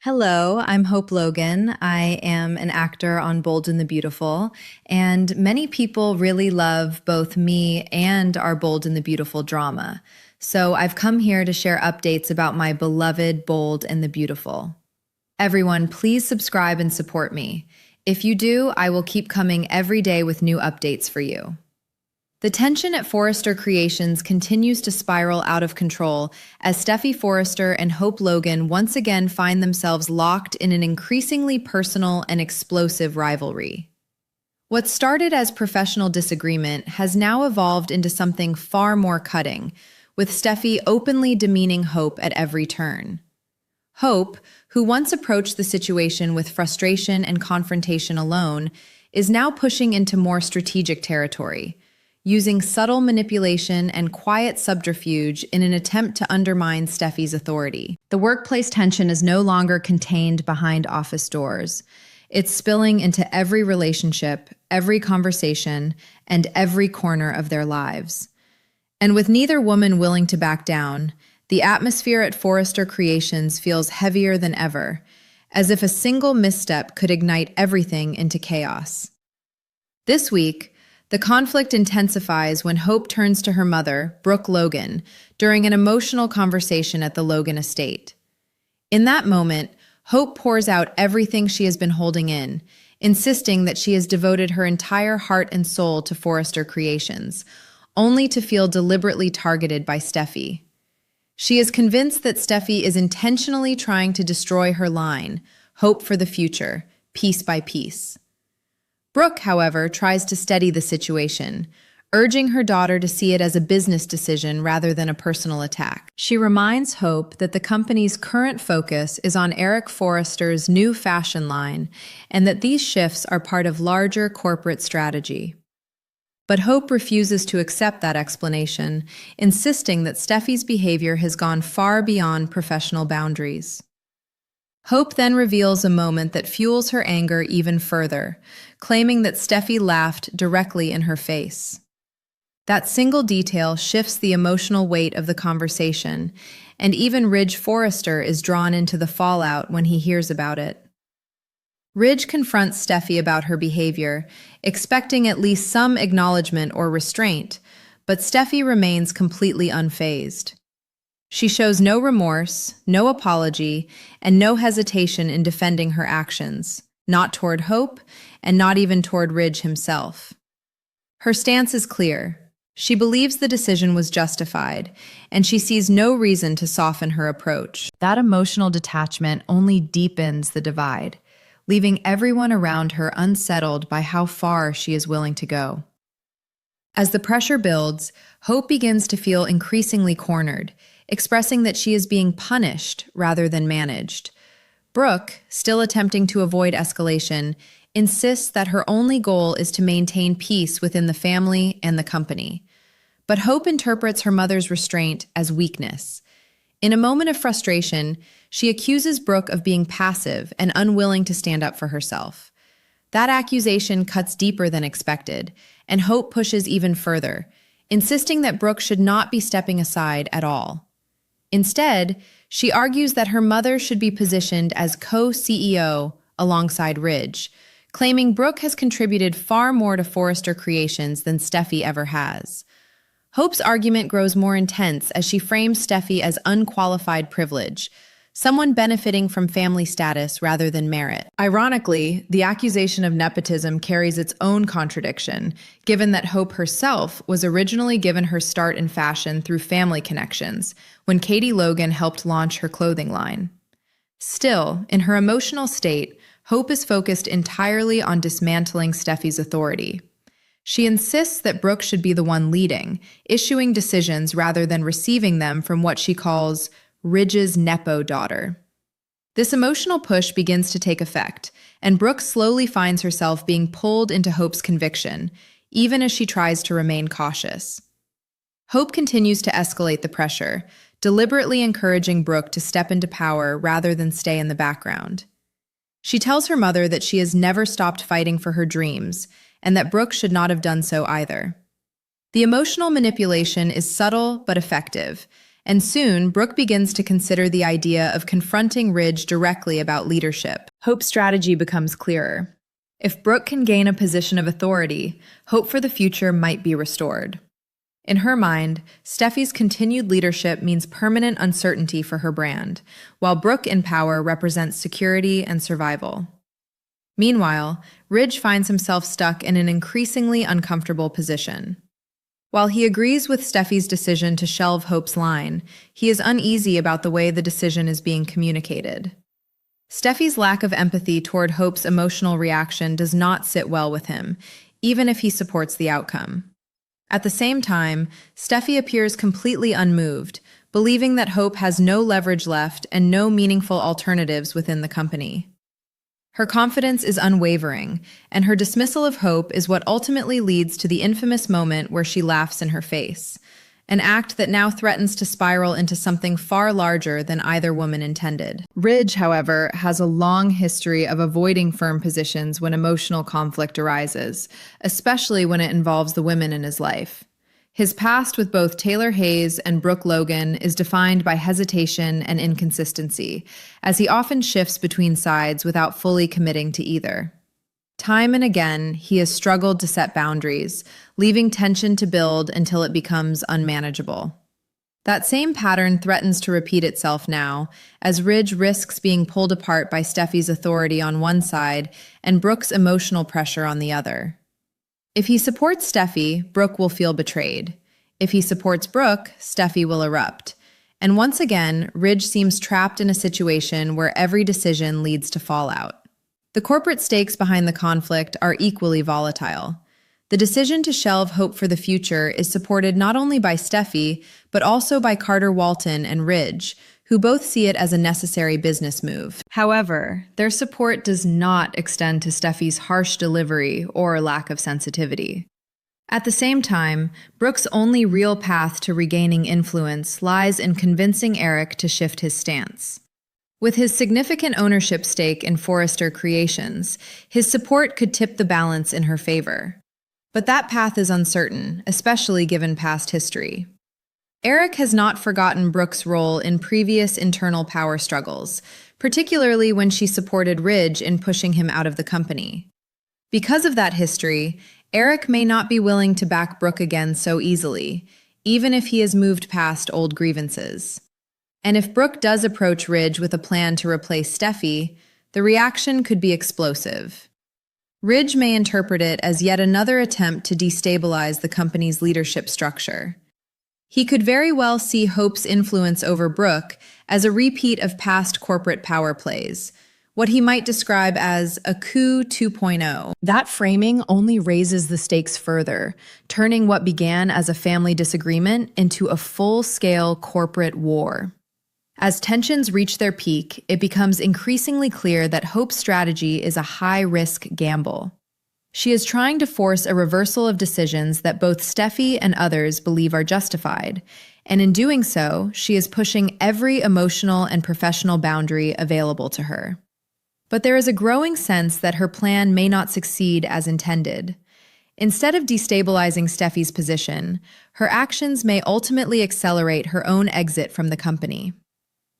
Hello, I'm Hope Logan. I am an actor on Bold and the Beautiful, and many people really love both me and our Bold and the Beautiful drama. So I've come here to share updates about my beloved Bold and the Beautiful. Everyone, please subscribe and support me. If you do, I will keep coming every day with new updates for you. The tension at Forrester Creations continues to spiral out of control as Steffy Forrester and Hope Logan once again find themselves locked in an increasingly personal and explosive rivalry. What started as professional disagreement has now evolved into something far more cutting, with Steffy openly demeaning Hope at every turn. Hope, who once approached the situation with frustration and confrontation alone, is now pushing into more strategic territory, using subtle manipulation and quiet subterfuge in an attempt to undermine Steffy's authority. The workplace tension is no longer contained behind office doors. It's spilling into every relationship, every conversation, and every corner of their lives. And with neither woman willing to back down, the atmosphere at Forrester Creations feels heavier than ever, as if a single misstep could ignite everything into chaos. This week, the conflict intensifies when Hope turns to her mother, Brooke Logan, during an emotional conversation at the Logan estate. In that moment, Hope pours out everything she has been holding in, insisting that she has devoted her entire heart and soul to Forrester Creations, only to feel deliberately targeted by Steffy. She is convinced that Steffy is intentionally trying to destroy her line, Hope for the future, piece by piece. Brooke, however, tries to steady the situation, urging her daughter to see it as a business decision rather than a personal attack. She reminds Hope that the company's current focus is on Eric Forrester's new fashion line and that these shifts are part of larger corporate strategy. But Hope refuses to accept that explanation, insisting that Steffy's behavior has gone far beyond professional boundaries. Hope then reveals a moment that fuels her anger even further, claiming that Steffy laughed directly in her face. That single detail shifts the emotional weight of the conversation, and even Ridge Forrester is drawn into the fallout when he hears about it. Ridge confronts Steffy about her behavior, expecting at least some acknowledgement or restraint, but Steffy remains completely unfazed. She shows no remorse, no apology, and no hesitation in defending her actions, not toward Hope, and not even toward Ridge himself. Her stance is clear. She believes the decision was justified, and she sees no reason to soften her approach. That emotional detachment only deepens the divide, leaving everyone around her unsettled by how far she is willing to go. As the pressure builds, Hope begins to feel increasingly cornered, expressing that she is being punished rather than managed. Brooke, still attempting to avoid escalation, insists that her only goal is to maintain peace within the family and the company. But Hope interprets her mother's restraint as weakness. In a moment of frustration, she accuses Brooke of being passive and unwilling to stand up for herself. That accusation cuts deeper than expected, and Hope pushes even further, insisting that Brooke should not be stepping aside at all. Instead, she argues that her mother should be positioned as co-CEO alongside Ridge, claiming Brooke has contributed far more to Forrester Creations than Steffy ever has. Hope's argument grows more intense as she frames Steffy as unqualified privilege, someone benefiting from family status rather than merit. Ironically, the accusation of nepotism carries its own contradiction, given that Hope herself was originally given her start in fashion through family connections, when Katie Logan helped launch her clothing line. Still, in her emotional state, Hope is focused entirely on dismantling Steffy's authority. She insists that Brooke should be the one leading, issuing decisions rather than receiving them from what she calls Ridge's Nepo daughter. This emotional push begins to take effect, and Brooke slowly finds herself being pulled into Hope's conviction, even as she tries to remain cautious. Hope continues to escalate the pressure, deliberately encouraging Brooke to step into power rather than stay in the background. She tells her mother that she has never stopped fighting for her dreams, and that Brooke should not have done so either. The emotional manipulation is subtle but effective, And soon, Brooke begins to consider the idea of confronting Ridge directly about leadership. Hope's strategy becomes clearer. If Brooke can gain a position of authority, hope for the future might be restored. In her mind, Steffi's continued leadership means permanent uncertainty for her brand, while Brooke in power represents security and survival. Meanwhile, Ridge finds himself stuck in an increasingly uncomfortable position. While he agrees with Steffi's decision to shelve Hope's line, he is uneasy about the way the decision is being communicated. Steffi's lack of empathy toward Hope's emotional reaction does not sit well with him, even if he supports the outcome. At the same time, Steffy appears completely unmoved, believing that Hope has no leverage left and no meaningful alternatives within the company. Her confidence is unwavering, and her dismissal of Hope is what ultimately leads to the infamous moment where she laughs in her face, an act that now threatens to spiral into something far larger than either woman intended. Ridge, however, has a long history of avoiding firm positions when emotional conflict arises, especially when it involves the women in his life. His past with both Taylor Hayes and Brooke Logan is defined by hesitation and inconsistency, as he often shifts between sides without fully committing to either. Time and again, he has struggled to set boundaries, leaving tension to build until it becomes unmanageable. That same pattern threatens to repeat itself now, as Ridge risks being pulled apart by Steffi's authority on one side and Brooke's emotional pressure on the other. If he supports Steffy, Brooke will feel betrayed. If he supports Brooke, Steffy will erupt. And once again, Ridge seems trapped in a situation where every decision leads to fallout. The corporate stakes behind the conflict are equally volatile. The decision to shelve Hope for the future is supported not only by Steffy, but also by Carter Walton and Ridge, who both see it as a necessary business move. However, their support does not extend to Steffy's harsh delivery or lack of sensitivity. At the same time, Brooke's only real path to regaining influence lies in convincing Eric to shift his stance. With his significant ownership stake in Forrester Creations, his support could tip the balance in her favor. But that path is uncertain, especially given past history. Eric has not forgotten Brooke's role in previous internal power struggles, particularly when she supported Ridge in pushing him out of the company. Because of that history, Eric may not be willing to back Brooke again so easily, even if he has moved past old grievances. And if Brooke does approach Ridge with a plan to replace Steffy, the reaction could be explosive. Ridge may interpret it as yet another attempt to destabilize the company's leadership structure. He could very well see Hope's influence over Brooke as a repeat of past corporate power plays, what he might describe as a coup 2.0. That framing only raises the stakes further, turning what began as a family disagreement into a full-scale corporate war. As tensions reach their peak, it becomes increasingly clear that Hope's strategy is a high-risk gamble. She is trying to force a reversal of decisions that both Steffy and others believe are justified, and in doing so, she is pushing every emotional and professional boundary available to her. But there is a growing sense that her plan may not succeed as intended. Instead of destabilizing Steffy's position, her actions may ultimately accelerate her own exit from the company.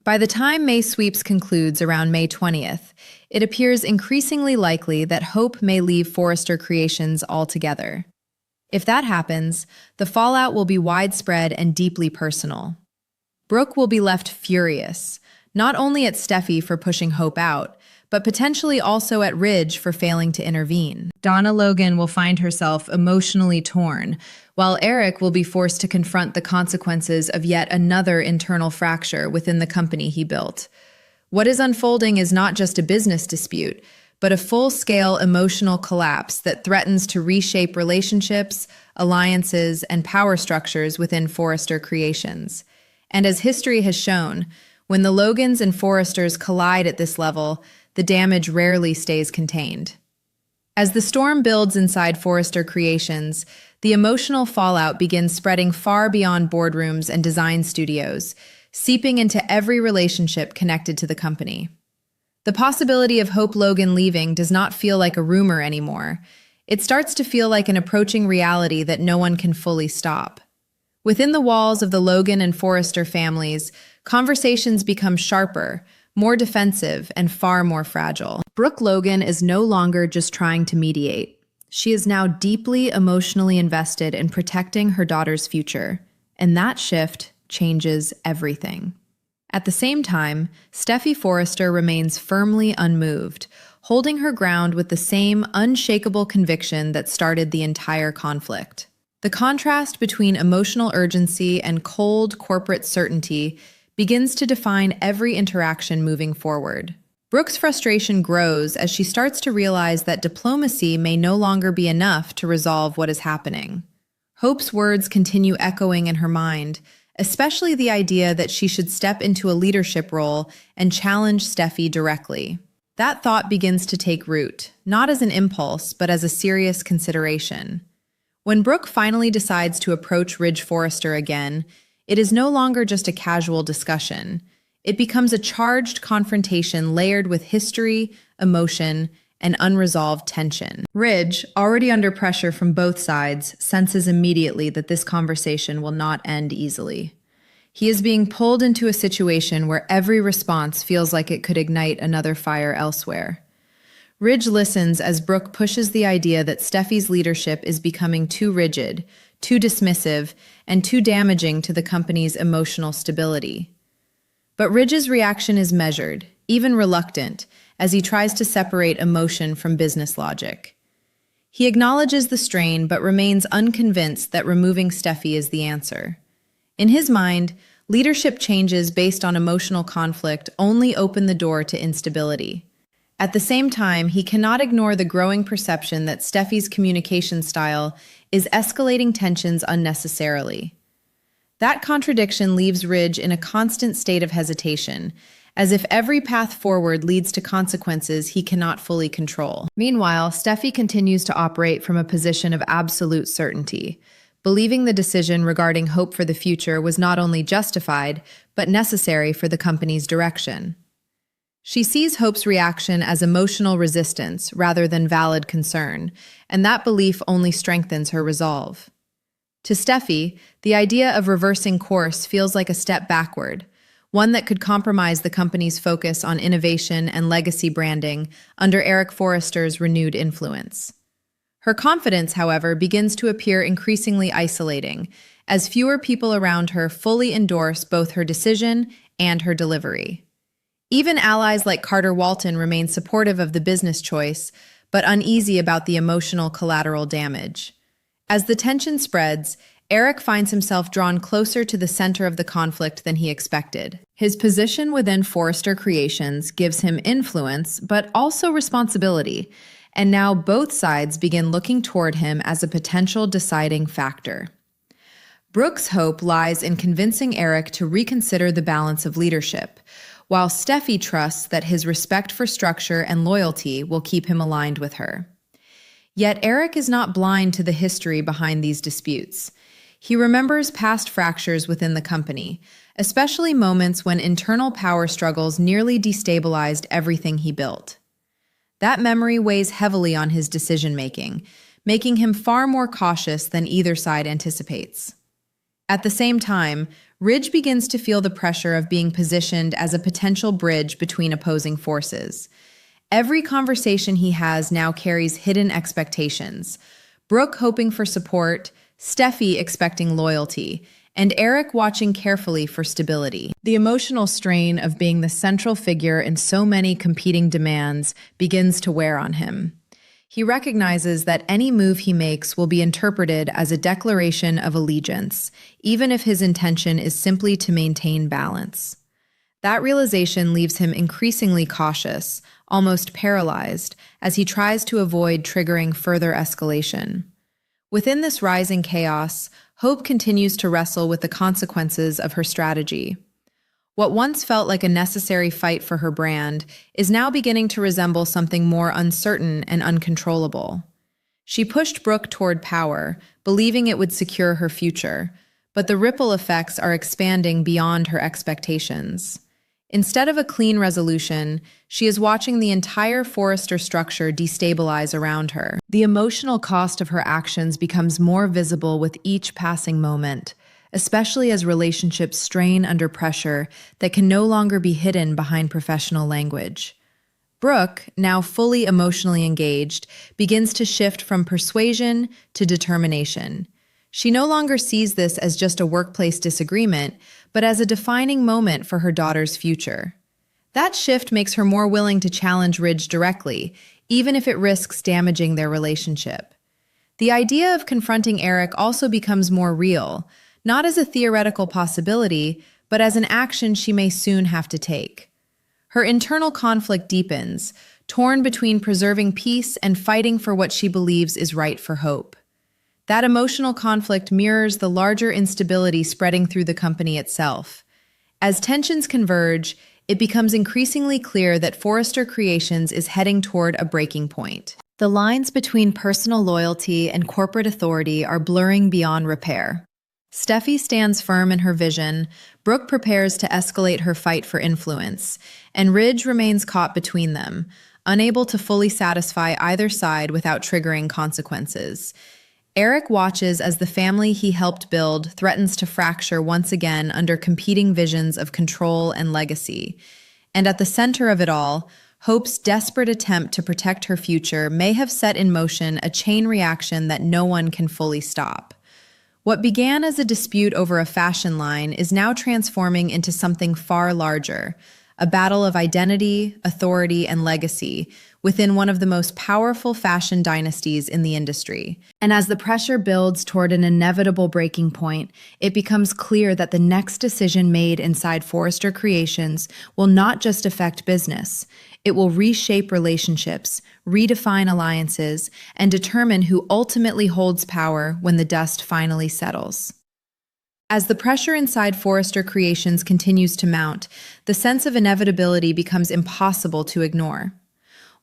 By the time May Sweeps concludes around May 20th, it appears increasingly likely that Hope may leave Forrester Creations altogether. If that happens, the fallout will be widespread and deeply personal. Brooke will be left furious, not only at Steffy for pushing Hope out, but potentially also at Ridge for failing to intervene. Donna Logan will find herself emotionally torn, while Eric will be forced to confront the consequences of yet another internal fracture within the company he built. What is unfolding is not just a business dispute, but a full-scale emotional collapse that threatens to reshape relationships, alliances, and power structures within Forrester Creations. And as history has shown, when the Logans and Forresters collide at this level, the damage rarely stays contained. As the storm builds inside Forrester Creations, the emotional fallout begins spreading far beyond boardrooms and design studios, seeping into every relationship connected to the company. The possibility of Hope Logan leaving does not feel like a rumor anymore. It starts to feel like an approaching reality that no one can fully stop. Within the walls of the Logan and Forrester families, conversations become sharper, more defensive, and far more fragile. Brooke Logan is no longer just trying to mediate. She is now deeply emotionally invested in protecting her daughter's future, and that shift changes everything. At the same time, Steffy Forrester remains firmly unmoved, holding her ground with the same unshakable conviction that started the entire conflict. The contrast between emotional urgency and cold corporate certainty begins to define every interaction moving forward. Brooke's frustration grows as she starts to realize that diplomacy may no longer be enough to resolve what is happening. Hope's words continue echoing in her mind, especially the idea that she should step into a leadership role and challenge Steffy directly. That thought begins to take root, not as an impulse, but as a serious consideration. When Brooke finally decides to approach Ridge Forrester again, it is no longer just a casual discussion. It becomes a charged confrontation layered with history, emotion, and unresolved tension. Ridge, already under pressure from both sides, senses immediately that this conversation will not end easily. He is being pulled into a situation where every response feels like it could ignite another fire elsewhere. Ridge listens as Brooke pushes the idea that Steffy's leadership is becoming too rigid, too dismissive, and too damaging to the company's emotional stability. But Ridge's reaction is measured, even reluctant, as he tries to separate emotion from business logic. He acknowledges the strain but remains unconvinced that removing Steffy is the answer. In his mind, leadership changes based on emotional conflict only open the door to instability. At the same time, he cannot ignore the growing perception that Steffy's communication style is escalating tensions unnecessarily. That contradiction leaves Ridge in a constant state of hesitation, as if every path forward leads to consequences he cannot fully control. Meanwhile, Steffy continues to operate from a position of absolute certainty, believing the decision regarding Hope for the future was not only justified, but necessary for the company's direction. She sees Hope's reaction as emotional resistance rather than valid concern, and that belief only strengthens her resolve. To Steffy, the idea of reversing course feels like a step backward, one that could compromise the company's focus on innovation and legacy branding under Eric Forrester's renewed influence. Her confidence, however, begins to appear increasingly isolating, as fewer people around her fully endorse both her decision and her delivery. Even allies like Carter Walton remain supportive of the business choice, but uneasy about the emotional collateral damage. As the tension spreads, Eric finds himself drawn closer to the center of the conflict than he expected. His position within Forrester Creations gives him influence, but also responsibility, and now both sides begin looking toward him as a potential deciding factor. Brooke's hope lies in convincing Eric to reconsider the balance of leadership, while Steffy trusts that his respect for structure and loyalty will keep him aligned with her. Yet Eric is not blind to the history behind these disputes. He remembers past fractures within the company, especially moments when internal power struggles nearly destabilized everything he built. That memory weighs heavily on his decision-making, making him far more cautious than either side anticipates. At the same time, Ridge begins to feel the pressure of being positioned as a potential bridge between opposing forces. Every conversation he has now carries hidden expectations. Brooke hoping for support, Steffy expecting loyalty, and Eric watching carefully for stability. The emotional strain of being the central figure in so many competing demands begins to wear on him. He recognizes that any move he makes will be interpreted as a declaration of allegiance, even if his intention is simply to maintain balance. That realization leaves him increasingly cautious, almost paralyzed, as he tries to avoid triggering further escalation. Within this rising chaos, Hope continues to wrestle with the consequences of her strategy. What once felt like a necessary fight for her brand is now beginning to resemble something more uncertain and uncontrollable. She pushed Brooke toward power, believing it would secure her future, but the ripple effects are expanding beyond her expectations. Instead of a clean resolution, she is watching the entire Forrester structure destabilize around her. The emotional cost of her actions becomes more visible with each passing moment, especially as relationships strain under pressure that can no longer be hidden behind professional language. Brooke, now fully emotionally engaged, begins to shift from persuasion to determination. She no longer sees this as just a workplace disagreement, but as a defining moment for her daughter's future. That shift makes her more willing to challenge Ridge directly, even if it risks damaging their relationship. The idea of confronting Eric also becomes more real, not as a theoretical possibility, but as an action she may soon have to take. Her internal conflict deepens, torn between preserving peace and fighting for what she believes is right for Hope. That emotional conflict mirrors the larger instability spreading through the company itself. As tensions converge, it becomes increasingly clear that Forrester Creations is heading toward a breaking point. The lines between personal loyalty and corporate authority are blurring beyond repair. Steffy stands firm in her vision, Brooke prepares to escalate her fight for influence, and Ridge remains caught between them, unable to fully satisfy either side without triggering consequences. Eric watches as the family he helped build threatens to fracture once again under competing visions of control and legacy. And at the center of it all, Hope's desperate attempt to protect her future may have set in motion a chain reaction that no one can fully stop. What began as a dispute over a fashion line is now transforming into something far larger, a battle of identity, authority, and legacy within one of the most powerful fashion dynasties in the industry. And as the pressure builds toward an inevitable breaking point, it becomes clear that the next decision made inside Forrester Creations will not just affect business. It will reshape relationships, redefine alliances, and determine who ultimately holds power when the dust finally settles. As the pressure inside Forrester Creations continues to mount, the sense of inevitability becomes impossible to ignore.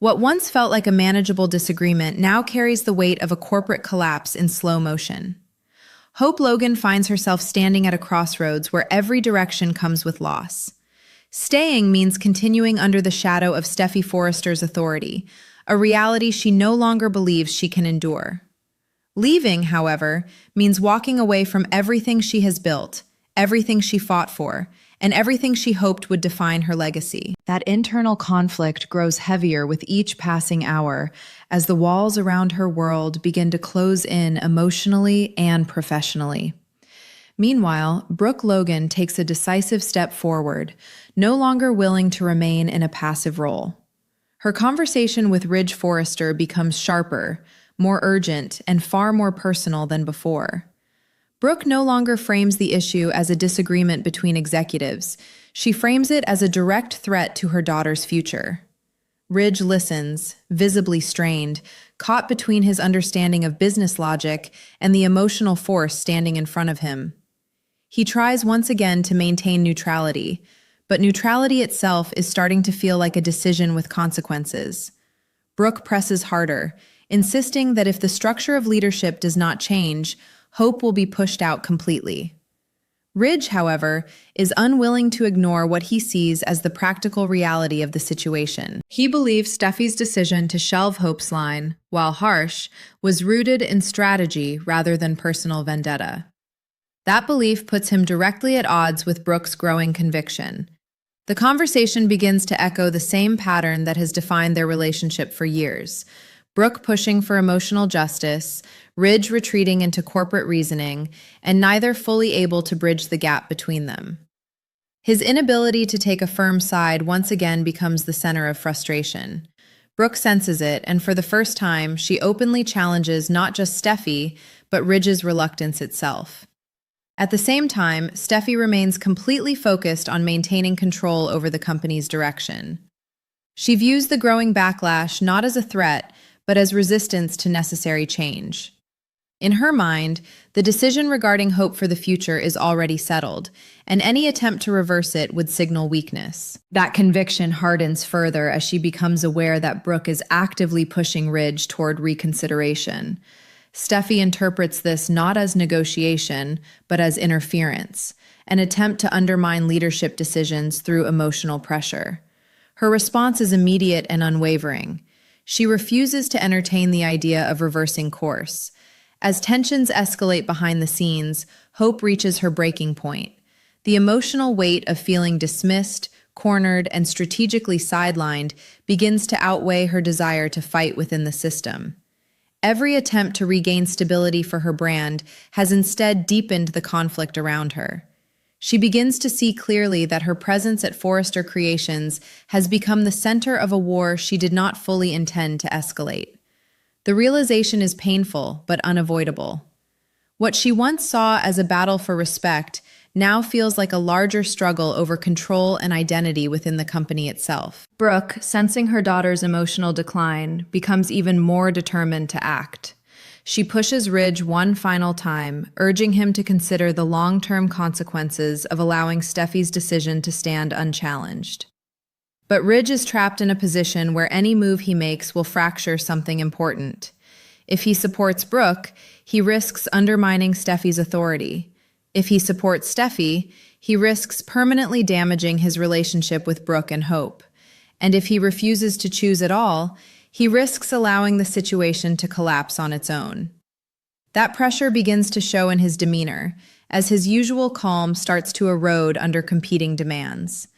What once felt like a manageable disagreement now carries the weight of a corporate collapse in slow motion. Hope Logan finds herself standing at a crossroads where every direction comes with loss. Staying means continuing under the shadow of Steffy Forrester's authority, a reality she no longer believes she can endure. Leaving, however, means walking away from everything she has built, everything she fought for, and everything she hoped would define her legacy. That internal conflict grows heavier with each passing hour as the walls around her world begin to close in emotionally and professionally. Meanwhile, Brooke Logan takes a decisive step forward, no longer willing to remain in a passive role. Her conversation with Ridge Forrester becomes sharper, more urgent, and far more personal than before. Brooke no longer frames the issue as a disagreement between executives. She frames it as a direct threat to her daughter's future. Ridge listens, visibly strained, caught between his understanding of business logic and the emotional force standing in front of him. He tries once again to maintain neutrality, but neutrality itself is starting to feel like a decision with consequences. Brooke presses harder, insisting that if the structure of leadership does not change, Hope will be pushed out completely. Ridge, however, is unwilling to ignore what he sees as the practical reality of the situation. He believes Steffy's decision to shelve Hope's line, while harsh, was rooted in strategy rather than personal vendetta. That belief puts him directly at odds with Brooke's growing conviction. The conversation begins to echo the same pattern that has defined their relationship for years. Brooke pushing for emotional justice, Ridge retreating into corporate reasoning, and neither fully able to bridge the gap between them. His inability to take a firm side once again becomes the center of frustration. Brooke senses it, and for the first time, she openly challenges not just Steffy, but Ridge's reluctance itself. At the same time, Steffy remains completely focused on maintaining control over the company's direction. She views the growing backlash not as a threat, but as resistance to necessary change. In her mind, the decision regarding Hope for the future is already settled, and any attempt to reverse it would signal weakness. That conviction hardens further as she becomes aware that Brooke is actively pushing Ridge toward reconsideration. Steffy interprets this not as negotiation, but as interference, an attempt to undermine leadership decisions through emotional pressure. Her response is immediate and unwavering. She refuses to entertain the idea of reversing course. As tensions escalate behind the scenes, Hope reaches her breaking point. The emotional weight of feeling dismissed, cornered, and strategically sidelined begins to outweigh her desire to fight within the system. Every attempt to regain stability for her brand has instead deepened the conflict around her. She begins to see clearly that her presence at Forrester Creations has become the center of a war she did not fully intend to escalate. The realization is painful but unavoidable. What she once saw as a battle for respect now feels like a larger struggle over control and identity within the company itself. Brooke, sensing her daughter's emotional decline, becomes even more determined to act. She pushes Ridge one final time, urging him to consider the long-term consequences of allowing Steffy's decision to stand unchallenged. But Ridge is trapped in a position where any move he makes will fracture something important. If he supports Brooke, he risks undermining Steffy's authority. If he supports Steffy, he risks permanently damaging his relationship with Brooke and Hope. And if he refuses to choose at all, he risks allowing the situation to collapse on its own. That pressure begins to show in his demeanor, as his usual calm starts to erode under competing demands.